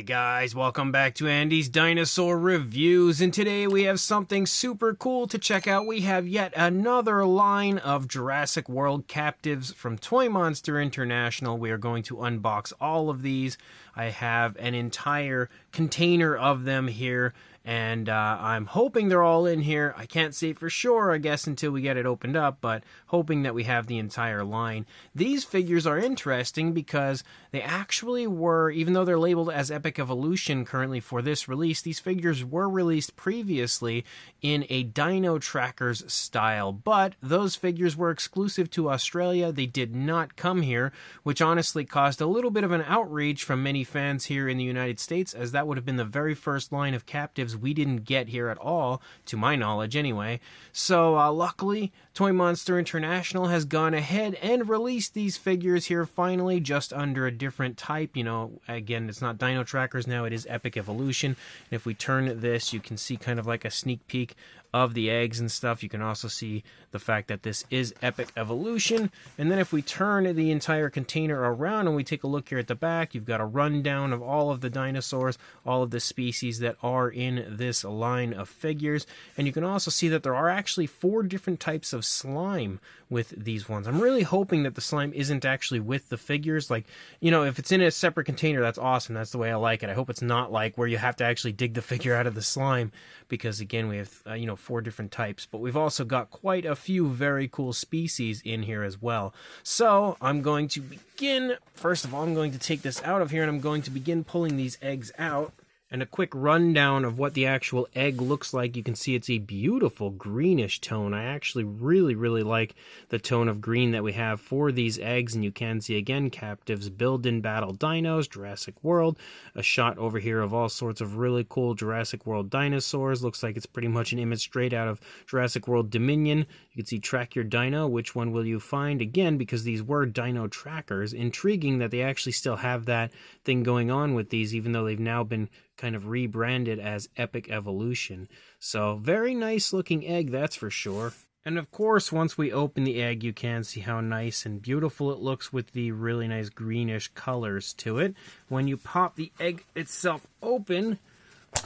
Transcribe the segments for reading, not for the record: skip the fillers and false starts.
Hey guys, welcome back to Andy's Dinosaur Reviews, and today we have something super cool to check out. We have yet another line of Jurassic World Captivz from Toymonster International. We are going to unbox all of these. I have an entire container of them here, and I'm hoping they're all in here. I can't say for sure, I guess, until we get it opened up, but hoping that we have the entire line. These figures are interesting because they actually were, even though they're labeled as Epic Evolution currently for this release, these figures were released previously in a Dino Trackers style, but those figures were exclusive to Australia. They did not come here, which honestly caused a little bit of an outreach from many fans here in the United States, as that would have been the very first line of Captivz we didn't get here at all, to my knowledge anyway. So luckily, Toymonster International has gone ahead and released these figures here finally, just under a different type. You know, again, it's not Dino Trackers now, it is Epic Evolution. And if we turn this, you can see kind of like a sneak peek of the eggs and stuff. You can also see the fact that this is Epic Evolution. And then if we turn the entire container around and we take a look here at the back, you've got a rundown of all of the dinosaurs, all of the species that are in this line of figures. And you can also see that there are actually 4 different types of slime with these ones. I'm really hoping that the slime isn't actually with the figures. Like, you know, if it's in a separate container, that's awesome. That's the way I like it. I hope it's not like where you have to actually dig the figure out of the slime, because again, we have, 4 different types, but we've also got quite a few very cool species in here as well. So I'm going to begin, first of all, I'm going to take this out of here and I'm going to begin pulling these eggs out. And a quick rundown of what the actual egg looks like. You can see it's a beautiful greenish tone. I actually really like the tone of green that we have for these eggs. And you can see again, Captivz Build-In Battle Dinos, Jurassic World. A shot over here of all sorts of really cool Jurassic World dinosaurs. Looks like it's pretty much an image straight out of Jurassic World Dominion. You can see Track Your Dino. Which one will you find? Again, because these were Dino Trackers. Intriguing that they actually still have that thing going on with these, even though they've now been kind of rebranded as Epic Evolution. So very nice looking egg, that's for sure. And of course, once we open the egg, you can see how nice and beautiful it looks with the really nice greenish colors to it. When you pop the egg itself open,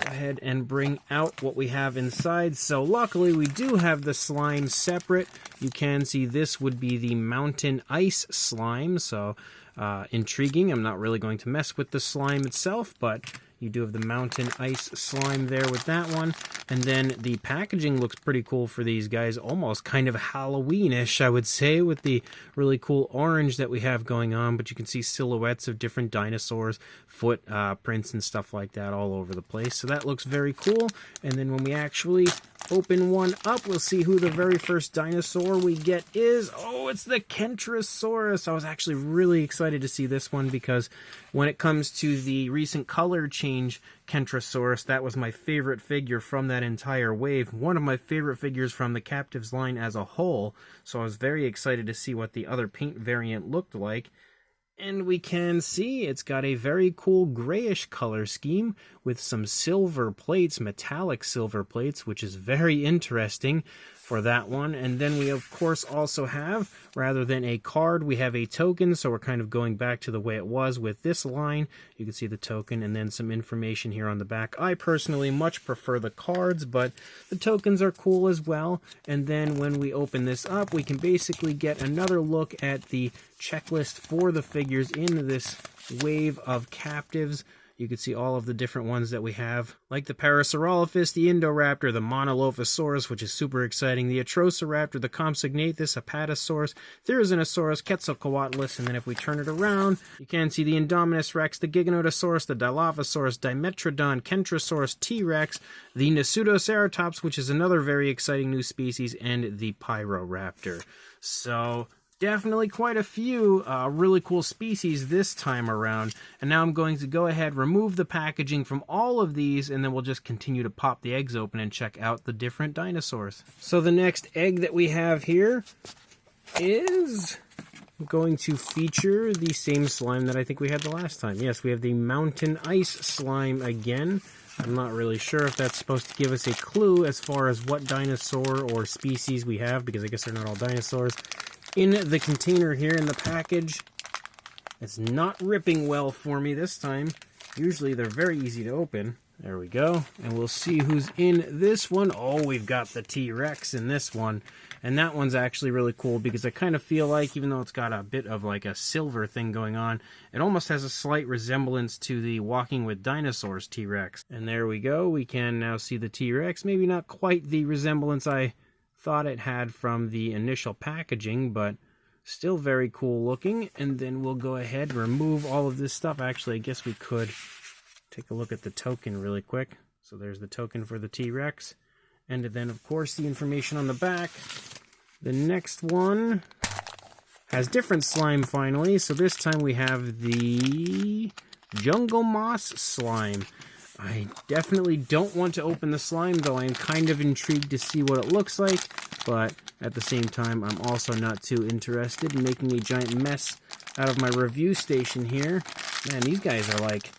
go ahead and bring out what we have inside. So luckily we do have the slime separate. You can see this would be the mountain ice slime, so intriguing. I'm not really going to mess with the slime itself, but you do have the mountain ice slime there with that one. And then the packaging looks pretty cool for these guys. Almost kind of Halloween-ish, I would say, with the really cool orange that we have going on. But you can see silhouettes of different dinosaurs, foot prints and stuff like that all over the place. So that looks very cool. And then when we actually open one up, we'll see who the very first dinosaur we get is. Oh, it's the Kentrosaurus. I was actually really excited to see this one because when it comes to the recent color change Kentrosaurus, that was my favorite figure from that entire wave. One of my favorite figures from the Captivz line as a whole. So I was very excited to see what the other paint variant looked like. And we can see it's got a very cool grayish color scheme with some silver plates, metallic silver plates, which is very interesting for that one. And then we, of course, also have, rather than a card, we have a token. So we're kind of going back to the way it was with this line. You can see the token and then some information here on the back. I personally much prefer the cards, but the tokens are cool as well. And then when we open this up, we can basically get another look at the checklist for the figures in this wave of Captivz. You can see all of the different ones that we have, like the Parasaurolophus, the Indoraptor, the Monolophosaurus, which is super exciting, the Atrociraptor, the Compsognathus, Apatosaurus, Therizinosaurus, Quetzalcoatlus, and then if we turn it around, you can see the Indominus Rex, the Giganotosaurus, the Dilophosaurus, Dimetrodon, Kentrosaurus, T-Rex, the Nasutoceratops, which is another very exciting new species, and the Pyroraptor. So definitely quite a few really cool species this time around. And now I'm going to go ahead, remove the packaging from all of these, and then we'll just continue to pop the eggs open and check out the different dinosaurs. So the next egg that we have here is going to feature the same slime that I think we had the last time. Yes, we have the mountain ice slime again. I'm not really sure if that's supposed to give us a clue as far as what dinosaur or species we have, because I guess they're not all dinosaurs. In the container here in the package, it's not ripping well for me this time. Usually they're very easy to open. There we go. And we'll see who's in this one. Oh, we've got the T-Rex in this one. And that one's actually really cool because I kind of feel like, even though it's got a bit of like a silver thing going on, it almost has a slight resemblance to the Walking with Dinosaurs T-Rex. And there we go. We can now see the T-Rex. Maybe not quite the resemblance I thought it had from the initial packaging, but still very cool looking. And then we'll go ahead and remove all of this stuff. Actually, I guess we could take a look at the token really quick. So there's the token for the T-Rex. And then, of course, the information on the back. The next one has different slime, finally. So this time we have the Jungle Moss slime. I definitely don't want to open the slime, though I'm kind of intrigued to see what it looks like. But at the same time, I'm also not too interested in making a giant mess out of my review station here. Man, these guys are like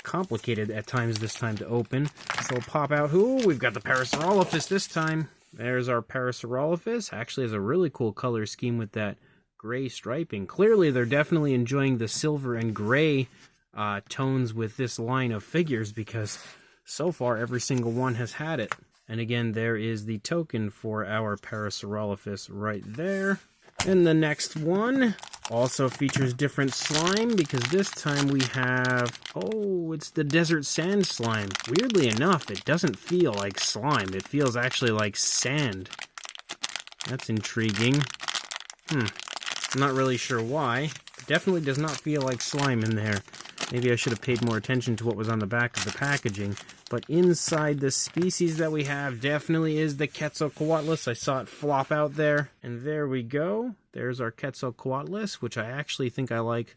complicated at times this time to open. So we'll pop out. Ooh, we've got the Parasaurolophus this time. There's our Parasaurolophus. Actually has a really cool color scheme with that gray striping. Clearly they're definitely enjoying the silver and gray tones with this line of figures, because so far every single one has had it. And again, there is the token for our Parasaurolophus right there. And the next one also features different slime, because this time we have, oh, it's the desert sand slime. Weirdly enough, it doesn't feel like slime. It feels actually like sand. That's intriguing. I'm not really sure why. It definitely does not feel like slime in there. Maybe I should have paid more attention to what was on the back of the packaging. But inside the species that we have definitely is the Quetzalcoatlus. I saw it flop out there. And there we go. There's our Quetzalcoatlus, which I actually think I like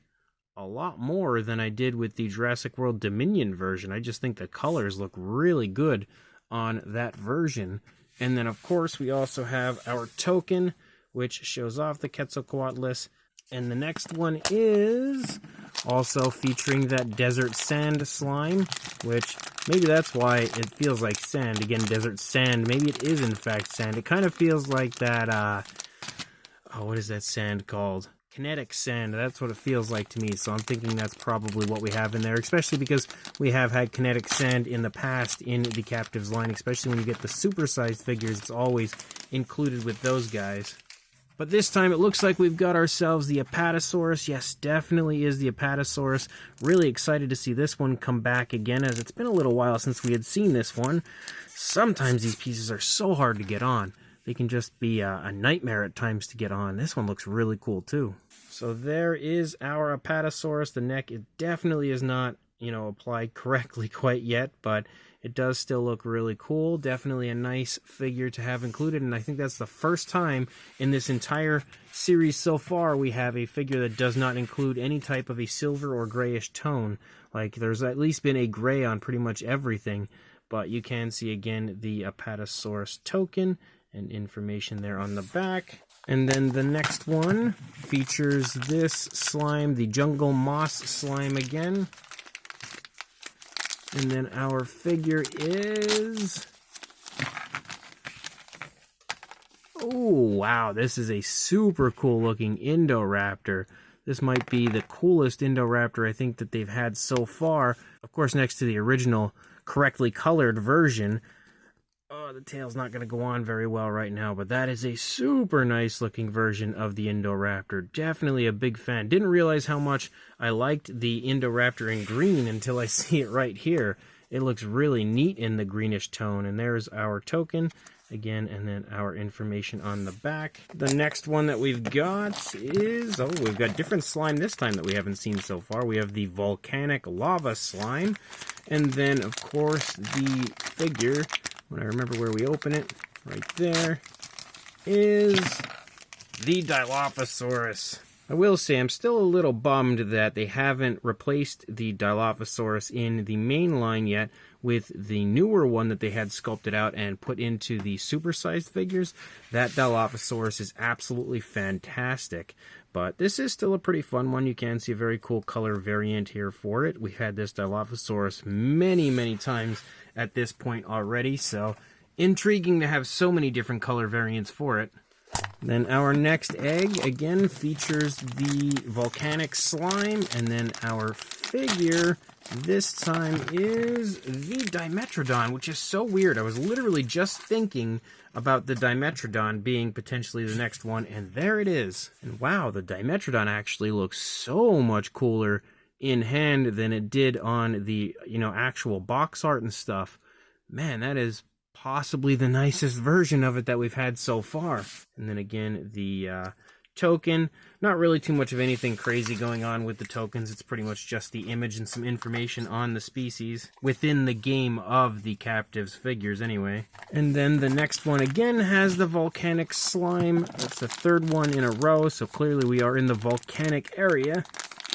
a lot more than I did with the Jurassic World Dominion version. I just think the colors look really good on that version. And then, of course, we also have our token, which shows off the Quetzalcoatlus. And the next one is also featuring that desert sand slime, which maybe that's why it feels like sand. Again, desert sand. Maybe it is in fact sand. It kind of feels like that, oh, what is that sand called? Kinetic sand. That's what it feels like to me. So I'm thinking that's probably what we have in there, especially because we have had kinetic sand in the past in the Captivz line, especially when you get the supersized figures. It's always included with those guys. But this time it looks like we've got ourselves the Apatosaurus. Yes, definitely is the Apatosaurus. Really excited to see this one come back again, as it's been a little while since we had seen this one. Sometimes these pieces are so hard to get on. They can just be a nightmare at times to get on. This one looks really cool too. So there is our Apatosaurus. The neck, it definitely is not, applied correctly quite yet, but it does still look really cool. Definitely a nice figure to have included, and I think that's the first time in this entire series so far we have a figure that does not include any type of a silver or grayish tone. Like, there's at least been a gray on pretty much everything, but you can see again the Apatosaurus token and information there on the back. And then the next one features this slime, the Jungle Moss slime again. And then our figure is... oh, wow, this is a super cool looking Indoraptor. This might be the coolest Indoraptor I think that they've had so far. Of course, next to the original correctly colored version. Oh, the tail's not going to go on very well right now, but that is a super nice looking version of the Indoraptor. Definitely a big fan. Didn't realize how much I liked the Indoraptor in green until I see it right here. It looks really neat in the greenish tone. And there's our token again, and then our information on the back. The next one that we've got is, oh, we've got different slime this time that we haven't seen so far. We have the volcanic lava slime, and then of course the figure, when I remember where we open it, right there, is the Dilophosaurus. I will say I'm still a little bummed that they haven't replaced the Dilophosaurus in the main line yet with the newer one that they had sculpted out and put into the supersized figures. That Dilophosaurus is absolutely fantastic. But this is still a pretty fun one. You can see a very cool color variant here for it. We've had this Dilophosaurus many, many times at this point already, so intriguing to have so many different color variants for it. Then our next egg, again, features the volcanic slime, and then our figure this time is the Dimetrodon, which is so weird. I was literally just thinking about the Dimetrodon being potentially the next one, and there it is. And wow, the Dimetrodon actually looks so much cooler in hand than it did on the, actual box art and stuff. Man, that is possibly the nicest version of it that we've had so far. And then again, the token. Not really too much of anything crazy going on with the tokens. It's pretty much just the image and some information on the species within the game of the Captivz figures anyway. And then the next one again has the volcanic slime. That's the third one in a row, so clearly we are in the volcanic area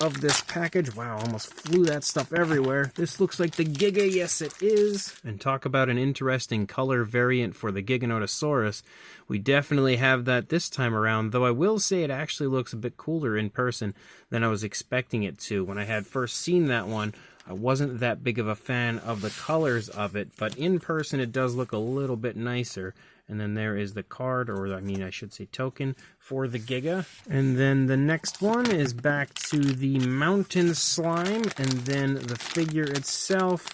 of this package. Wow, almost flew that stuff everywhere. This looks like the Giga, yes it is. And talk about an interesting color variant for the Giganotosaurus. We definitely have that this time around, though I will say it actually looks a bit cooler in person than I was expecting it to. When I had first seen that one, I wasn't that big of a fan of the colors of it, but in person it does look a little bit nicer. And then there is the card, or I should say token, for the Giga. And then the next one is back to the mountain slime. And then the figure itself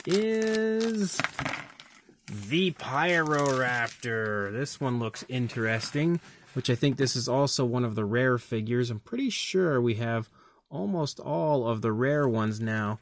is the Pyroraptor. This one looks interesting, which I think this is also one of the rare figures. I'm pretty sure we have almost all of the rare ones now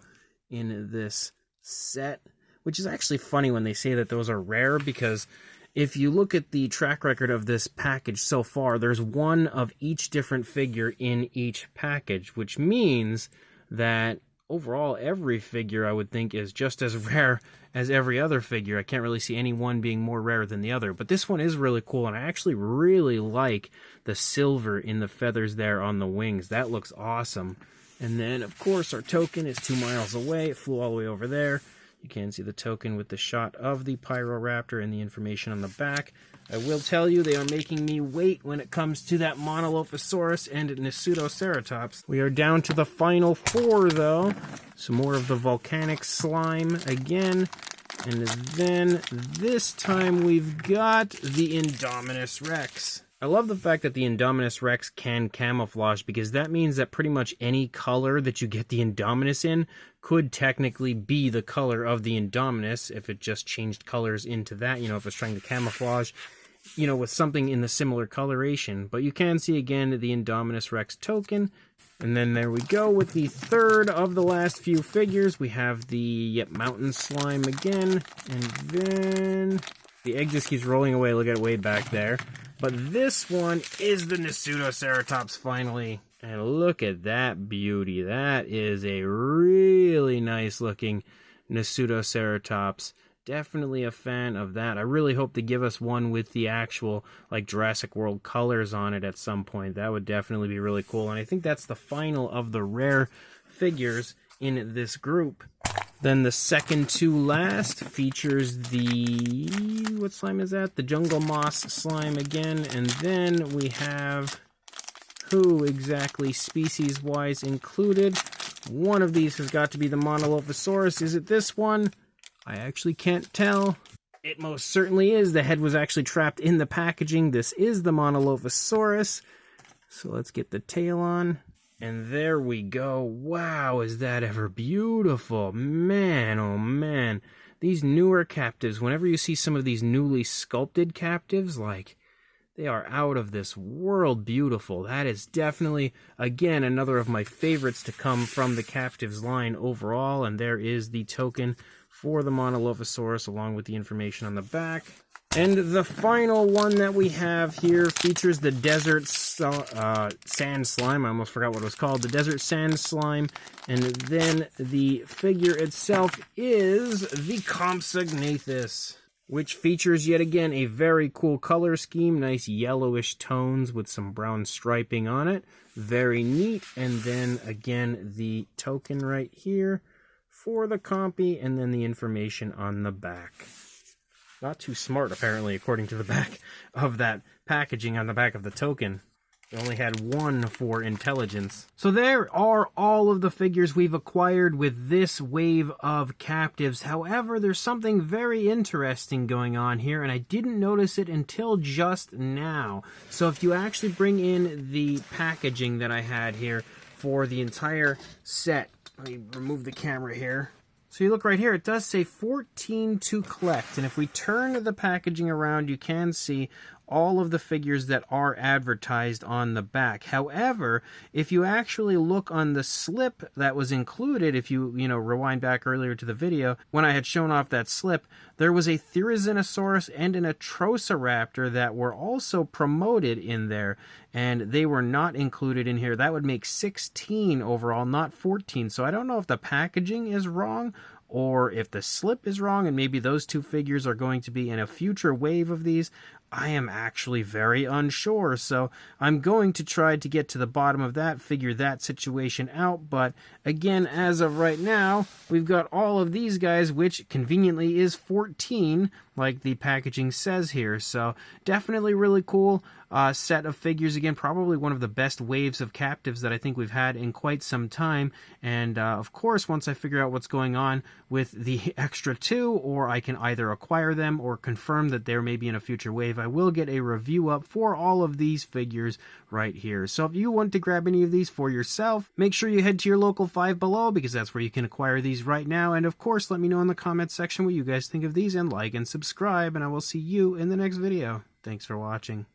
in this set, which is actually funny when they say that those are rare, because if you look at the track record of this package so far, there's one of each different figure in each package, which means that overall every figure I would think is just as rare as every other figure. I can't really see any one being more rare than the other, but this one is really cool, and I actually really like the silver in the feathers there on the wings. That looks awesome. And then, of course, our token is 2 miles away. It flew all the way over there. You can see the token with the shot of the Pyroraptor and the information on the back. I will tell you, they are making me wait when it comes to that Monolophosaurus and Nasutoceratops. We are down to the final 4, though. Some more of the volcanic slime again. And then this time we've got the Indominus Rex. I love the fact that the Indominus Rex can camouflage, because that means that pretty much any color that you get the Indominus in could technically be the color of the Indominus if it just changed colors into that, if it's trying to camouflage, with something in the similar coloration. But you can see again the Indominus Rex token. And then there we go with the third of the last few figures. We have the mountain slime again, and then the egg just keeps rolling away. Look at it way back there. But this one is the Nasutoceratops finally. And look at that beauty. That is a really nice looking Nasutoceratops. Definitely a fan of that. I really hope to give us one with the actual Jurassic World colors on it at some point. That would definitely be really cool. And I think that's the final of the rare figures in this group. Then the second to last features the, what slime is that? The Jungle Moss slime again. And then we have, who exactly species-wise included? One of these has got to be the Monolophosaurus. Is it this one? I actually can't tell. It most certainly is. The head was actually trapped in the packaging. This is the Monolophosaurus. So let's get the tail on. And there we go. Wow, is that ever beautiful. Man, oh man. These newer Captivz, whenever you see some of these newly sculpted Captivz, they are out of this world beautiful. That is definitely, again, another of my favorites to come from the Captivz line overall. And there is the token for the Monolophosaurus along with the information on the back. And the final one that we have here features the Desert Sand Slime. I almost forgot what it was called. The Desert Sand Slime. And then the figure itself is the Compsognathus, which features yet again a very cool color scheme. Nice yellowish tones with some brown striping on it. Very neat. And then again the token right here for the compy, and then the information on the back. Not too smart, apparently, according to the back of that packaging on the back of the token. We only had one for intelligence. So there are all of the figures we've acquired with this wave of Captivz. However, there's something very interesting going on here, and I didn't notice it until just now. So if you actually bring in the packaging that I had here for the entire set, let me remove the camera here. So you look right here, it does say 14 to collect, and if we turn the packaging around, you can see all of the figures that are advertised on the back. However, if you actually look on the slip that was included, if you rewind back earlier to the video, when I had shown off that slip, there was a Therizinosaurus and an Atroceraptor that were also promoted in there, and they were not included in here. That would make 16 overall, not 14. So I don't know if the packaging is wrong, or if the slip is wrong, and maybe those two figures are going to be in a future wave of these. I am actually very unsure, so I'm going to try to get to the bottom of that, figure that situation out. But again, as of right now, we've got all of these guys, which conveniently is 14, like the packaging says here. So definitely really cool set of figures. Again, probably one of the best waves of Captivz that I think we've had in quite some time. And of course, once I figure out what's going on with the extra two, or I can either acquire them or confirm that they're maybe in a future wave, I will get a review up for all of these figures right here. So if you want to grab any of these for yourself, make sure you head to your local Five Below, because that's where you can acquire these right now. And of course, let me know in the comments section what you guys think of these, and like and subscribe, and I will see you in the next video. Thanks for watching.